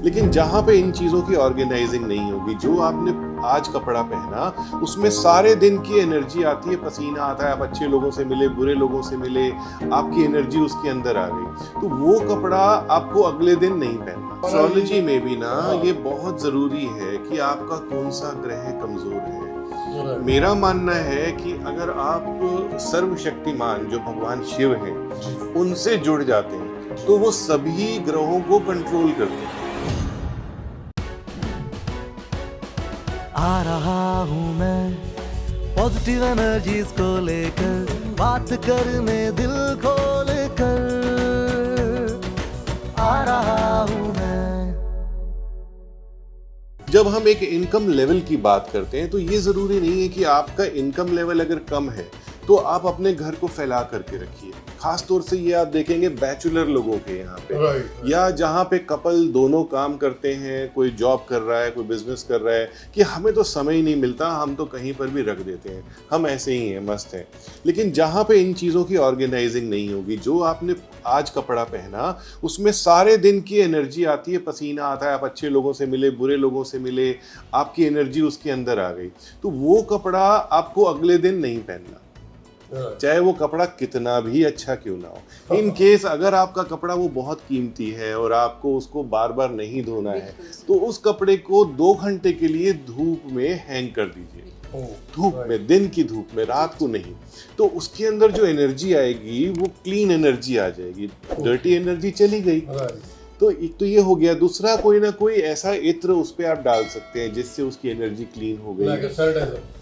लेकिन जहाँ पे इन चीज़ों की ऑर्गेनाइजिंग नहीं होगी, जो आपने आज कपड़ा पहना, उसमें सारे दिन की एनर्जी आती है, पसीना आता है, आप अच्छे लोगों से मिले, बुरे लोगों से मिले, आपकी एनर्जी उसके अंदर आ गई। तो वो कपड़ा आपको अगले दिन नहीं पहनना। एस्ट्रोलॉजी में भी ना ये बहुत ज़रूरी है कि आपका कौन-सा ग्रह कमज़ोर है। मेरा मानना है कि अगर आप सर्वशक्तिमान जो भगवान शिव हैं, उनसे जुड़ जाते हैं, तो वो सभी ग्रहों को कंट्रोल करते हैं। आ रहा हूँ मैं पॉजिटिव एनर्जीज को लेकर, बात करने दिल खोल कर आ रहा हूँ मैं। जब हम एक इनकम लेवल की बात करते हैं तो ये ज़रूरी नहीं है कि आपका इनकम लेवल अगर कम है तो आप अपने घर को फैला करके रखिए। खास तौर से ये आप देखेंगे बैचलर लोगों के यहाँ पे, या जहाँ पे कपल दोनों काम करते हैं, कोई जॉब कर रहा है, कोई बिजनेस कर रहा है, कि हमें तो समय ही नहीं मिलता, हम तो कहीं पर भी रख देते हैं, हम ऐसे ही हैं, मस्त हैं। लेकिन जहाँ पे इन चीज़ों की ऑर्गेनाइजिंग नहीं होगी, जो आपने आज कपड़ा पहना, उसमें सारे दिन की एनर्जी आती है, पसीना आता है, आप अच्छे लोगों से मिले, बुरे लोगों से मिले, आपकी एनर्जी उसके अंदर आ गई, तो वो कपड़ा आपको अगले दिन नहीं पहनना, चाहे वो कपड़ा कितना भी अच्छा क्यों ना हो। इन केस अगर आपका कपड़ा वो बहुत कीमती है और आपको उसको बार बार नहीं धोना है, तो उस कपड़े को 2 घंटे के लिए धूप में हैंग कर दीजिए। धूप में, दिन की धूप में, रात को नहीं। तो उसके अंदर जो एनर्जी आएगी वो क्लीन एनर्जी आ जाएगी, डर्टी एनर्जी चली गई। तो एक तो ये हो गया। दूसरा, कोई ना कोई ऐसा इत्र उस पे आप डाल सकते हैं जिससे उसकी एनर्जी क्लीन हो गई,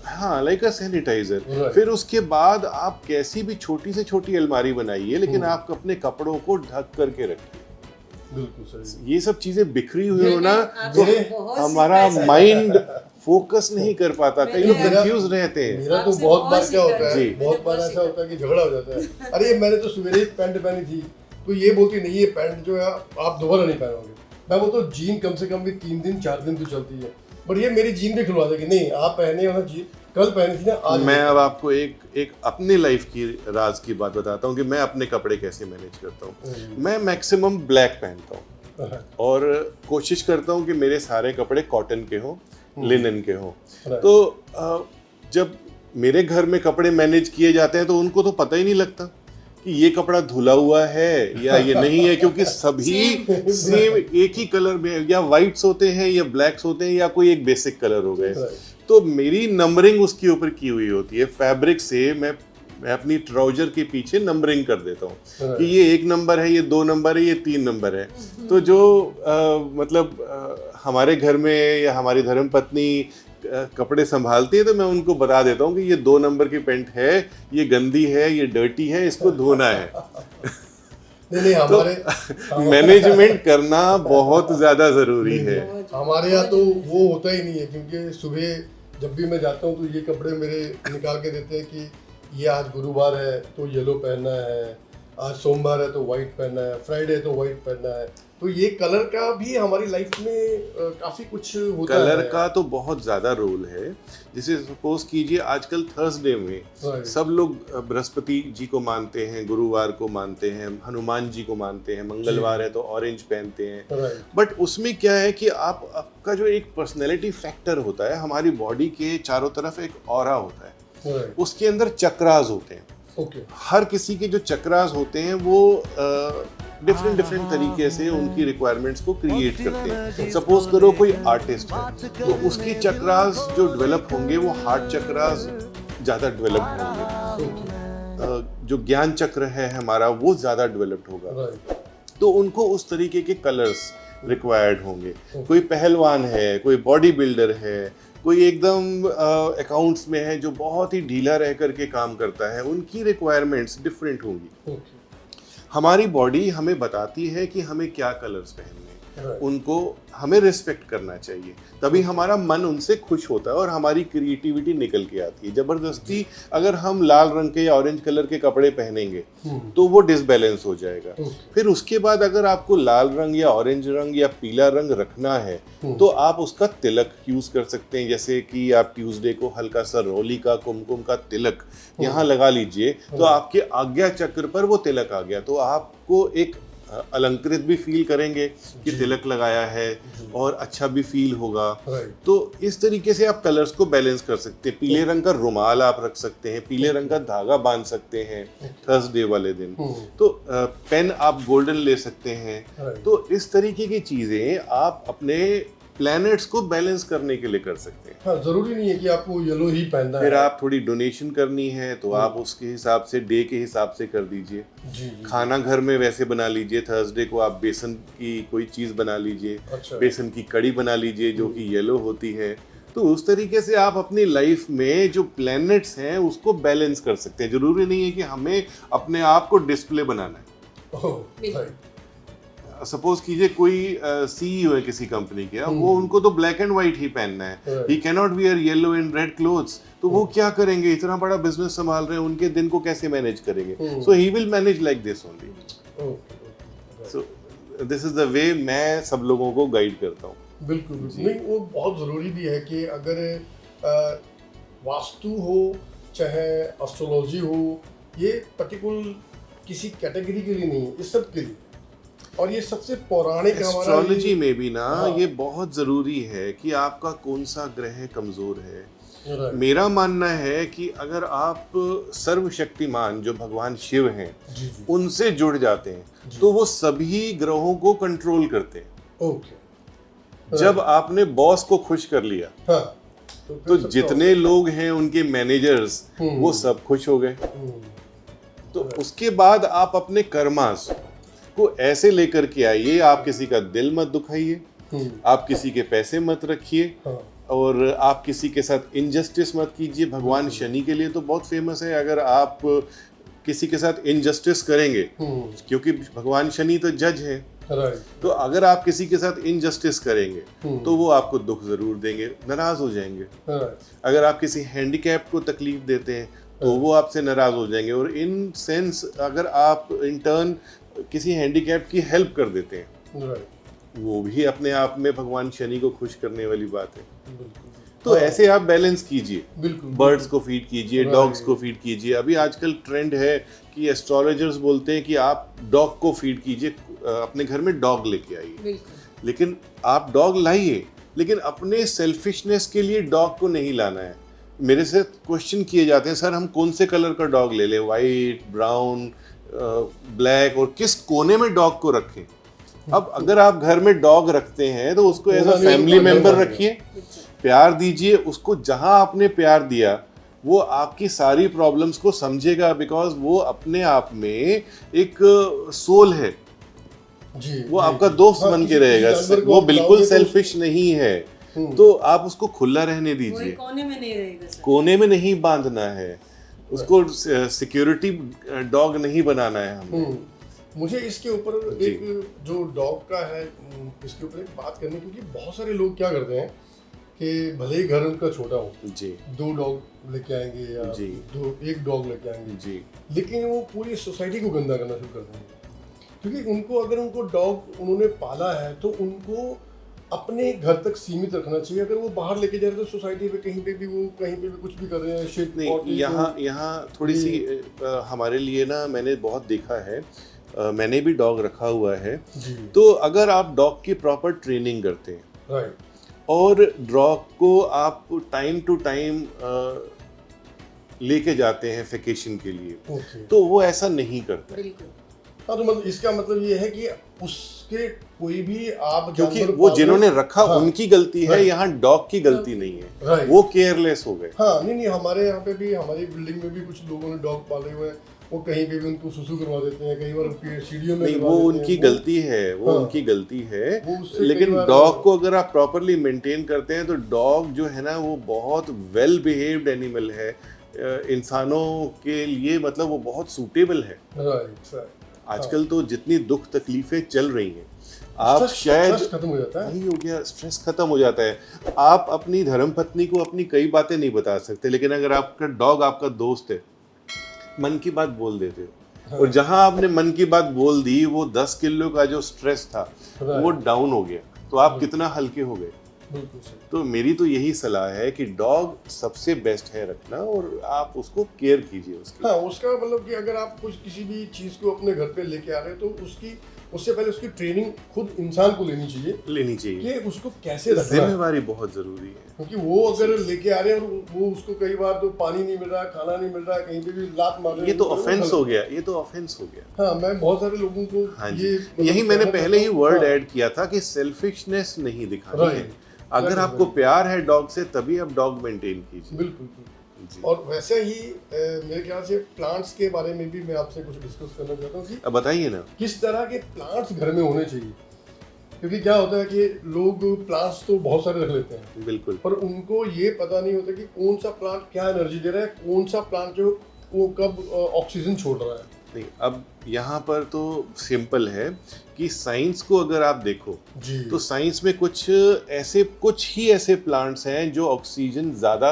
हाँ, लाइक अ सैनिटाइजर। फिर उसके बाद आप कैसी भी छोटी से छोटी अलमारी बनाइए, लेकिन आप अपने कपड़ों को ढक करके रखिए। बिल्कुल सही। ये सब चीजें बिखरी हुई हो ना, तो हमारा माइंड फोकस नहीं कर पाता, कई लोग कंफ्यूज रहते हैं। मेरा तो बहुत बार क्या होता है, बहुत बार ऐसा होता है कि झगड़ा हो जाता है। अरे मैंने तो सवेरे ही पैंट पहनी थी, तो ये बोलती नहीं, ये पैंट जो है आप दोबारा नहीं पहनोगे। मैं बोलता हूँ जीन कम से कम भी 3 दिन 4 दिन तो चलती है, पर ये मेरी जीन भी खुलवा देगी, नहीं आप पहने हो ना जीन, कल पहनी थी ना आज। मैं अब आपको एक अपने लाइफ की राज की बात बताता हूँ कि मैं अपने कपड़े कैसे मैनेज करता हूँ। मैं मैक्सिमम ब्लैक पहनता हूँ और कोशिश करता हूँ कि मेरे सारे कपड़े कॉटन के हों, लिनन के हों। तो जब मेरे घर में कपड़े मैनेज किए जाते हैं तो उनको तो पता ही नहीं लगता कि ये कपड़ा धुला हुआ है या ये नहीं है, क्योंकि सभी सेम एक ही कलर में, या व्हाइट्स होते हैं या ब्लैक्स होते हैं या कोई एक बेसिक कलर हो गए। तो मेरी नंबरिंग उसके ऊपर की हुई होती है, फैब्रिक से मैं अपनी ट्राउजर के पीछे नंबरिंग कर देता हूँ कि ये 1 नंबर है, ये 2 नंबर है, ये 3 नंबर है। तो जो हमारे घर में या हमारी धर्मपत्नी कपड़े संभालती है, तो मैं उनको बता देता हूँ कि ये 2 नंबर की पैंट है, ये गंदी है, ये डर्टी है, इसको धोना है। नहीं हमारे तो मैनेजमेंट करना बहुत ज्यादा जरूरी है। हमारे यहाँ तो वो होता ही नहीं है, क्योंकि सुबह जब भी मैं जाता हूँ तो ये कपड़े मेरे निकाल के देते हैं कि ये आज गुरुवार है तो येलो पहनना है, आज सोमवार है तो वाइट पहनना है, फ्राइडे तो वाइट पहनना है। तो ये कलर का भी हमारी लाइफ में काफी कुछ होता है। कलर का तो बहुत ज्यादा रोल है। जैसे सपोज कीजिए आजकल थर्सडे में सब लोग बृहस्पति जी को मानते हैं, गुरुवार को मानते हैं, हनुमान जी को मानते हैं, मंगलवार है तो ऑरेंज पहनते हैं। बट उसमें क्या है कि आपका जो एक पर्सनैलिटी फैक्टर होता है, हमारी बॉडी के चारों तरफ एक ऑरा होता है, उसके अंदर चक्रास होते हैं। हर किसी के जो चक्रास होते हैं वो डिफरेंट तरीके से उनकी रिक्वायरमेंट्स को क्रिएट करते हैं। सपोज करो कोई आर्टिस्ट है तो उसकी चक्रास जो डेवलप होंगे वो हार्ट चक्रास ज़्यादा डेवलप होंगे, जो ज्ञान चक्र है हमारा वो ज़्यादा डेवलप्ड होगा, तो उनको उस तरीके के कलर्स रिक्वायर्ड होंगे। कोई पहलवान है, कोई बॉडी बिल्डर है, कोई एकदम अकाउंट्स में है जो बहुत ही ढीला रह करके काम करता है, उनकी रिक्वायरमेंट्स डिफरेंट होंगी। हमारी बॉडी हमें बताती है कि हमें क्या कलर्स पहनने हैं, उनको हमें रिस्पेक्ट करना चाहिए, तभी हमारा मन उनसे खुश होता है और हमारी क्रिएटिविटी निकल के आती है। जबरदस्ती अगर हम लाल रंग के या ऑरेंज कलर के कपड़े पहनेंगे तो वो डिसबैलेंस हो जाएगा। फिर उसके बाद अगर आपको लाल रंग या ऑरेंज रंग या पीला रंग रखना है तो आप उसका तिलक यूज कर सकते हैं। जैसे कि आप ट्यूसडे को हल्का सा रोली का, कुमकुम का तिलक यहाँ लगा लीजिए, तो आपके आज्ञा चक्र पर वो तिलक आ गया, तो आपको एक अलंकृत भी फील करेंगे कि तिलक लगाया है और अच्छा भी फील होगा। तो इस तरीके से आप कलर्स को बैलेंस कर सकते हैं। पीले रंग का रुमाल आप रख सकते हैं, पीले रंग का धागा बांध सकते हैं थर्सडे वाले दिन। तो पेन आप गोल्डन ले सकते हैं। तो इस तरीके की चीजें आप अपने प्लैनेट्स को बैलेंस करने के लिए कर सकते हैं। हाँ, जरूरी नहीं है कि आपको येलो ही पहनना है। फिर आप थोड़ी डोनेशन करनी है तो आप उसके हिसाब से डे के हिसाब से कर दीजिए। खाना घर में वैसे बना लीजिए, थर्सडे को आप बेसन की कोई चीज बना लीजिए। अच्छा। बेसन की कड़ी बना लीजिए जो कि येलो होती है। तो उस तरीके से आप अपनी लाइफ में जो प्लैनेट्स हैं उसको बैलेंस कर सकते हैं। जरूरी नहीं है कि हमें अपने आप को डिस्प्ले बनाना है। सपोज कीजिए कोई सीईओ है किसी कंपनी के, वो उनको तो ब्लैक एंड व्हाइट ही पहनना है। He can not wear yellow and red clothes. तो वो क्या करेंगे? इतना बड़ा बिजनेस संभाल रहे हैं, उनके दिन को कैसे मैनेज करेंगे? So he will manage like this only. So this is the way मैं सब लोगों को गाइड करता हूँ। बिल्कुल नहीं, वो बहुत ज़रूरी भी है कि अगर वास्तु हो चाहे एस्ट्रोलॉजी हो, ये पर्टिकुलर किसी कैटेगरी के लिए नहीं है, इस सब के लिए। और ये सबसे पौराणिक एस्ट्रोलॉजी में भी ना ये बहुत जरूरी है कि आपका कौन सा ग्रह कमजोर है। मेरा मानना है कि अगर आप सर्वशक्तिमान जो भगवान शिव हैं उनसे जुड़ जाते हैं तो वो सभी ग्रहों को कंट्रोल करते हैं। जब आपने बॉस को खुश कर लिया तो जितने लोग हैं उनके मैनेजर्स वो सब खुश हो गए। तो उसके बाद आप अपने कर्मास को ऐसे लेकर के आइए, आप किसी का दिल मत दुखाइए, आप किसी के पैसे मत रखिए और आप किसी के साथ इनजस्टिस मत कीजिए। भगवान शनि के लिए तो बहुत फेमस है, अगर आप किसी के साथ इनजस्टिस करेंगे, क्योंकि भगवान शनि तो जज है, तो अगर आप किसी के साथ इनजस्टिस करेंगे तो वो आपको दुख जरूर देंगे, नाराज हो जाएंगे। अगर आप किसी हैंडीकैप को तकलीफ देते हैं तो वो आपसे नाराज हो जाएंगे। और इन सेंस अगर आप इन टर्न किसी हैंडीकैप की हेल्प कर देते हैं वो भी अपने आप में भगवान शनि को खुश करने वाली बात है। तो ऐसे आप बैलेंस कीजिए, बर्ड्स को फीड कीजिए, डॉग्स को फीड कीजिए। अभी आजकल ट्रेंड है कि एस्ट्रोलॉजर्स बोलते हैं कि आप डॉग को फीड कीजिए, अपने घर में डॉग लेके आइए। लेकिन आप डॉग लाइए, लेकिन अपने सेल्फिशनेस के लिए डॉग को नहीं लाना है। मेरे से क्वेश्चन किए जाते हैं, सर हम कौन से कलर का डॉग ले लें, वाइट, ब्राउन, ब्लैक, और किस कोने में डॉग को रखें? अब अगर आप घर में डॉग रखते हैं तो उसको एज अ फैमिली मेंबर रखिए, प्यार दीजिए उसको। जहां आपने प्यार दिया वो आपकी सारी प्रॉब्लम्स को समझेगा, बिकॉज वो अपने आप में एक सोल है जी, वो आपका दोस्त बन के रहेगा। वो बिल्कुल सेल्फिश नहीं है, तो आप उसको खुला रहने दीजिए। कोने में नहीं रहेगा, कोने में नहीं बांधना है उसको, सिक्योरिटी डॉग नहीं बनाना है हमें। मुझे इसके ऊपर एक जो डॉग का है इसके ऊपर एक बात करनी, क्योंकि बहुत सारे लोग क्या करते हैं कि भले ही घर उनका छोटा हो जी, 2 डॉग लेके आएंगे या जी, 1 डॉग लेके आएंगे जी, लेकिन वो पूरी सोसाइटी को गंदा करना शुरू कर देंगे। क्योंकि उनको अगर उनको डॉग उन्होंने पाला है तो उनको अपने घर तक सीमित रखना चाहिए। अगर वो बाहर लेके जा रहे हैं तो सोसाइटी पे कहीं पे भी वो कहीं पे भी कुछ भी कर रहे हैं, शिट नहीं। यहाँ थोड़ी सी हमारे लिए ना, मैंने बहुत देखा है, मैंने भी डॉग रखा हुआ है। तो अगर आप डॉग की प्रॉपर ट्रेनिंग करते हैं और डॉग को आप टाइम टू टाइम लेके जाते हैं वेकेशन के लिए, तो वो ऐसा नहीं करता। हाँ, तो मतलब इसका मतलब ये है कि उसके कोई भी आप, क्योंकि वो जिन्होंने रखा उनकी गलती है, यहाँ डॉग की गलती नहीं है, वो केयरलेस हो गए। हाँ, नहीं, हमारे यहाँ पे भी, हमारी बिल्डिंग में भी कुछ लोगों ने डॉग पाले हुए हैं, वो कहीं पे भी उनको सुसु करवा देते हैं, कई बार सीढ़ियों में। नहीं, वो उनकी गलती है, वो उनकी गलती है। लेकिन डॉग को अगर आप प्रॉपरली मेंटेन करते हैं तो डॉग जो है ना वो बहुत वेल बिहेव्ड एनिमल है, इंसानों के लिए मतलब वो बहुत सूटेबल है। आजकल तो जितनी दुख तकलीफें चल रही हैं, आप शायद खत्म हो जाता है, नहीं हो गया, स्ट्रेस खत्म हो जाता है। आप अपनी धर्मपत्नी को अपनी कई बातें नहीं बता सकते, लेकिन अगर आपका डॉग आपका दोस्त है, मन की बात बोल देते हो। और जहां आपने मन की बात बोल दी, वो 10 किलो का जो स्ट्रेस था वो डाउन हो गया, तो आप कितना हल्के हो गए। तो मेरी तो यही सलाह है कि डॉग सबसे बेस्ट है रखना, और आप उसको केयर कीजिए उसकी। हाँ, उसका मतलब कि अगर आप कुछ किसी भी चीज़ को अपने घर पे लेके आ रहे हैं तो उसकी उससे पहले उसकी ट्रेनिंग खुद इंसान को लेनी चाहिए कि उसको कैसे रखना है, जिम्मेवारी बहुत जरूरी है, क्योंकि वो अगर लेके आ रहे हैं और वो उसको कई बार तो पानी नहीं मिल रहा, खाना नहीं मिल रहा, कहीं पे भी लात मार रहे हैं, ये तो ऑफेंस हो गया, ये तो ऑफेंस हो गया। हाँ, मैं बहुत सारे लोगों को हाँ ये जी, मतलब यही मैंने कहना पहले ही चाहता हूँ। वर्ड हाँ, ऐड किया था कि सेल्फिशनेस नहीं दिखानी है। Right. अगर Right, आपको right. प्यार है डॉग से तभी आप डॉग मेंटेन कीजिए। बिल्कुल जी। और वैसे ही मेरे ख्याल से प्लांट्स के बारे में भी मैं आपसे कुछ डिस्कस करना चाहता हूँ कि अब बताइए ना। किस तरह के प्लांट्स घर में होने चाहिए, क्योंकि क्या होता है कि लोग प्लांट्स तो बहुत सारे रख लेते हैं, बिल्कुल, पर उनको ये पता नहीं होता कि कौन सा प्लांट क्या एनर्जी दे रहा है, कौन सा प्लांट जो वो कब ऑक्सीजन छोड़ रहा है। नहीं, अब यहाँ पर तो सिंपल है कि साइंस को अगर आप देखो जी, तो साइंस में कुछ ही ऐसे प्लांट्स हैं जो ऑक्सीजन ज़्यादा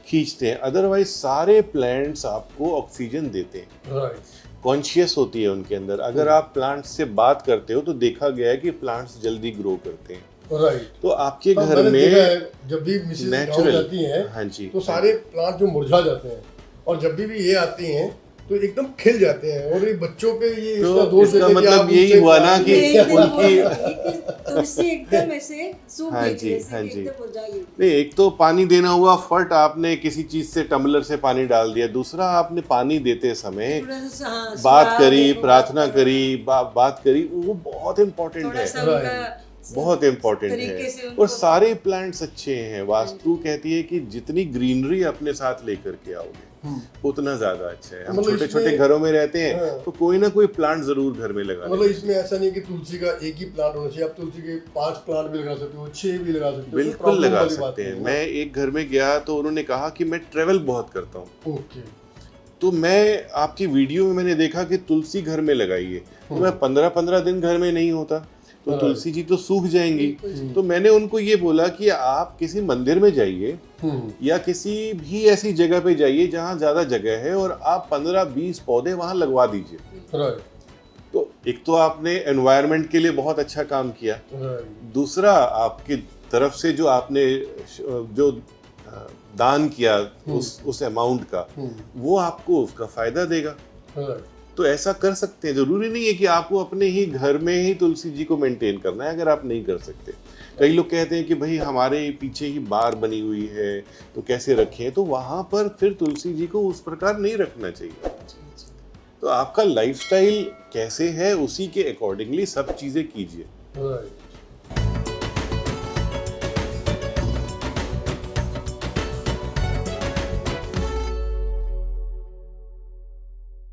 खींचते हैं, अदरवाइज सारे प्लांट्स आपको ऑक्सीजन देते हैं। राइट, कॉन्शियस होती है उनके अंदर। अगर आप प्लांट्स से बात करते हो तो देखा गया है कि प्लांट्स जल्दी ग्रो करते हैं। राइट। तो आपके हाँ, घर मैंने देखा में है, जब भी मिसेज गाँव नेचुरल, जाती हैं, हाँ जी, तो सारे प्लांट जो मुरझा जाते हैं, और जब भी ये आती हैं तो एकदम खिल जाते हैं, और ये बच्चों पे ये तो इसका दोष इसका देते हैं कि मतलब आप यही उनसे हुआ ना कि उनकी तुलसी एकदम ऐसे सूख हाँ गई जी, जैसे हाँ कि जी। एकदम मुरझा गई। नहीं, एक तो पानी देना हुआ फट, आपने किसी चीज से टम्बलर से पानी डाल दिया। दूसरा, आपने पानी देते समय थोड़ा सा हाँ, बात स्वाद करी, देखो, प्रार्थना करी, बात करी, वो बहुत इम्पोर्टेंट थोड़ा है, सा उनका बहुत इम्पोर्टेंट तरीके से है। उनको- और सारे प्लांट्स अच्छे हैं। वास्तु कहती है कि जितनी ग्रीनरी अपने साथ लेकर के आओगे उतना ज्यादा अच्छा है। हम मतलब छोटे छोटे इसमें- घरों में रहते हैं हाँ। तो कोई ना कोई प्लांट जरूर घर में लगा मतलब इसमें ऐसा नहीं कि तुलसी का एक ही प्लांट होना चाहिए, आप तुलसी के 5 प्लांट भी लगा सकते हो, 6 भी लगा सकते हो, बिल्कुल प्रॉब्लम लगा वाली बात सकते हैं। नहीं है। मैं एक घर में गया तो उन्होंने कहा कि मैं ट्रेवल बहुत करता हूँ, ओके, तो मैं आपकी वीडियो में मैंने देखा कि तुलसी घर में लगाई है, तो मैं 15-15 दिन घर में नहीं होता तो हाँ। तुलसी जी तो सूख जाएंगी। तो मैंने उनको ये बोला कि आप किसी मंदिर में जाइए या किसी भी ऐसी जगह पे जाइए जहाँ ज्यादा जगह है और आप 15-20 पौधे वहां लगवा दीजिए। राइट, तो एक तो आपने एनवायरनमेंट के लिए बहुत अच्छा काम किया, राइट, दूसरा आपकी तरफ से जो आपने जो दान किया उस अमाउंट का, वो आपको उसका फायदा देगा। राइट। तो ऐसा कर सकते हैं। जरूरी नहीं है कि आपको अपने ही घर में ही तुलसी जी को मेंटेन करना है, अगर आप नहीं कर सकते। कई लोग कहते हैं कि भाई हमारे पीछे ही बार बनी हुई है तो कैसे रखें, तो वहां पर फिर तुलसी जी को उस प्रकार नहीं रखना चाहिए। तो आपका लाइफस्टाइल कैसे है उसी के अकॉर्डिंगली सब चीजें कीजिए। राइट।